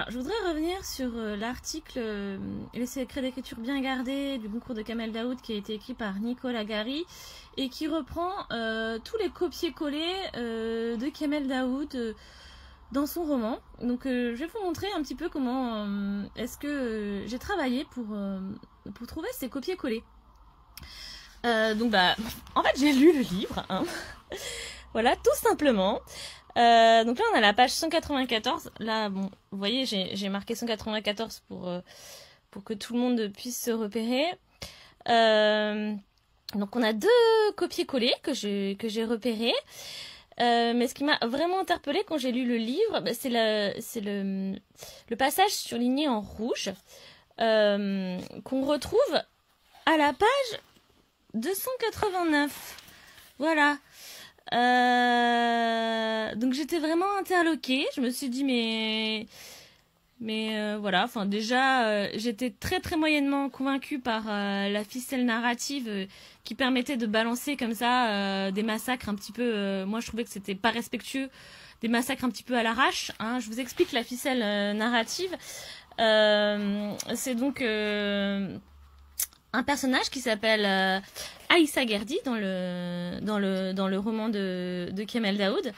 Alors, je voudrais revenir sur l'article Les secrets d'écriture bien gardés du concours de Kamel Daoud qui a été écrit par Nicolas Gary et qui reprend tous les copier-coller de Kamel Daoud dans son roman. Donc je vais vous montrer un petit peu comment est-ce que j'ai travaillé pour trouver ces copier-coller. Donc en fait j'ai lu le livre, hein. Voilà, tout simplement. Donc là on a la page 194. Là bon, vous voyez j'ai marqué 194 pour que tout le monde puisse se repérer. Donc on a deux copier-coller que j'ai repérés. Mais ce qui m'a vraiment interpellée quand j'ai lu le livre, c'est le passage surligné en rouge qu'on retrouve à la page 289. Voilà. Donc j'étais vraiment interloquée. Je me suis dit mais voilà. Enfin déjà j'étais très très moyennement convaincue par la ficelle narrative qui permettait de balancer comme ça des massacres un petit peu. Moi je trouvais que c'était pas respectueux, des massacres un petit peu à l'arrache. Hein. Je vous explique la ficelle narrative. C'est donc un personnage qui s'appelle Aïssa Gerdi dans le roman de Kamel Daoud.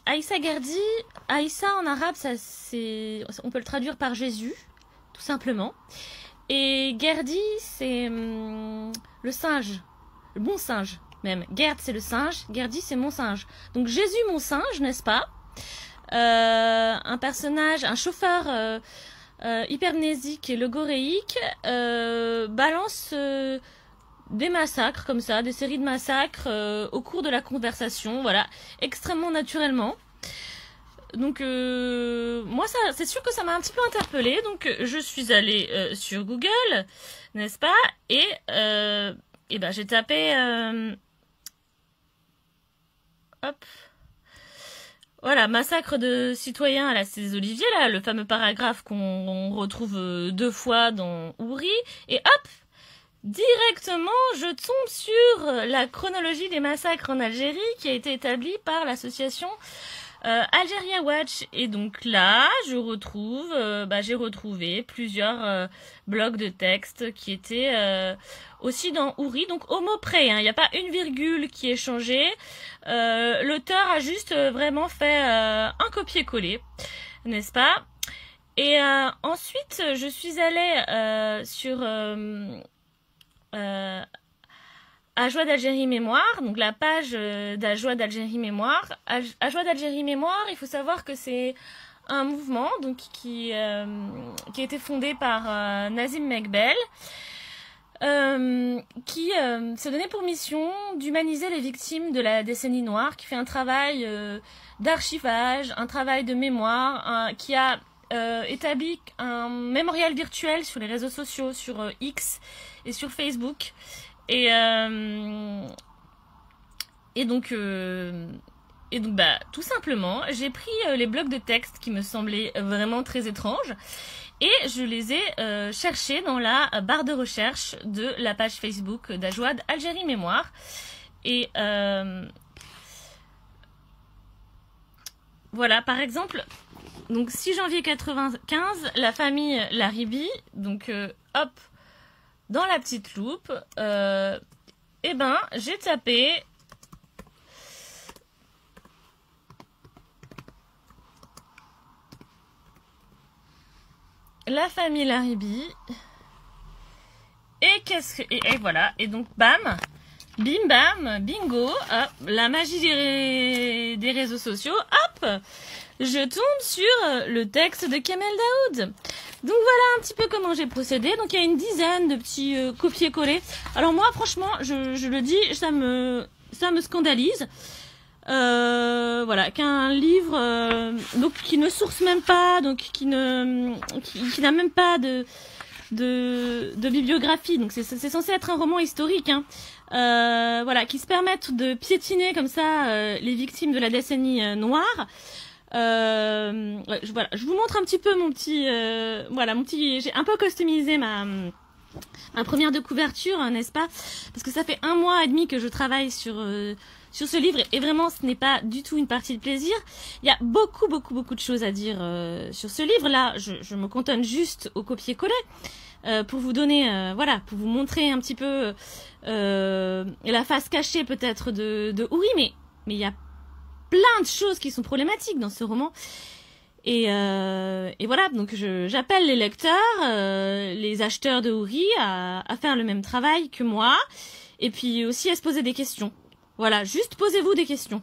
Aïssa Gerdi, Aïssa en arabe, on peut le traduire par Jésus, tout simplement. Et Gerdi, c'est le singe, le bon singe même. Gerd, c'est le singe, Gerdi, c'est mon singe. Donc Jésus, mon singe, n'est-ce pas? Un personnage, un chauffeur hypermnésique et logoréique balance des massacres comme ça, des séries de massacres au cours de la conversation, voilà, extrêmement naturellement. Donc moi ça, c'est sûr que ça m'a un petit peu interpellée, donc je suis allée sur Google, n'est-ce pas, et j'ai tapé hop. Voilà, massacre de citoyens à la Cité Olivier, là, le fameux paragraphe qu'on retrouve deux fois dans Ouri, et hop, directement, je tombe sur la chronologie des massacres en Algérie qui a été établie par l'association Algeria Watch. Et donc là, j'ai retrouvé plusieurs blocs de texte qui étaient aussi dans Ouri, donc au mot près, hein. Il n'y a pas une virgule qui est changée. L'auteur a juste vraiment fait un copier-coller, n'est-ce pas? Et ensuite, je suis allée sur Ajoie d'Algérie Mémoire, donc la page d'Ajoie d'Algérie Mémoire. Ajoie d'Algérie Mémoire, il faut savoir que c'est un mouvement donc qui a été fondé par Nazim Mekbel, qui s'est donné pour mission d'humaniser les victimes de la décennie noire, qui fait un travail d'archivage, un travail de mémoire, qui a établi un mémorial virtuel sur les réseaux sociaux, sur X et sur Facebook. Et donc tout simplement, j'ai pris les blocs de texte qui me semblaient vraiment très étranges et je les ai cherchés dans la barre de recherche de la page Facebook d'Ajouad Algérie Mémoire. Et voilà, par exemple, donc 6 janvier 95, la famille Laribi, donc hop, dans la petite loupe, j'ai tapé la famille Laribi et voilà, et donc bam, bim bam, bingo, hop, la magie des réseaux sociaux, hop, je tombe sur le texte de Kamel Daoud. Donc voilà un petit peu comment j'ai procédé. Donc il y a une dizaine de petits copier-coller. Alors moi franchement, je le dis, ça me scandalise. Voilà, qu'un livre donc qui ne source même pas, donc qui n'a même pas de bibliographie. Donc c'est censé être un roman historique, hein. Voilà, qui se permettent de piétiner comme ça les victimes de la décennie noire. Voilà, je vous montre un petit peu mon petit, j'ai un peu customisé ma première de couverture, n'est-ce pas? Parce que ça fait 1 mois et demi que je travaille sur sur ce livre, et vraiment ce n'est pas du tout une partie de plaisir. Il y a beaucoup de choses à dire sur ce livre. Là, je me cantonne juste au copier-coller pour vous donner, voilà, pour vous montrer un petit peu la face cachée peut-être de Uri, mais il y a plein de choses qui sont problématiques dans ce roman. Et voilà, donc j'appelle les lecteurs, les acheteurs de Uri à faire le même travail que moi, et puis aussi à se poser des questions. Voilà, juste posez-vous des questions.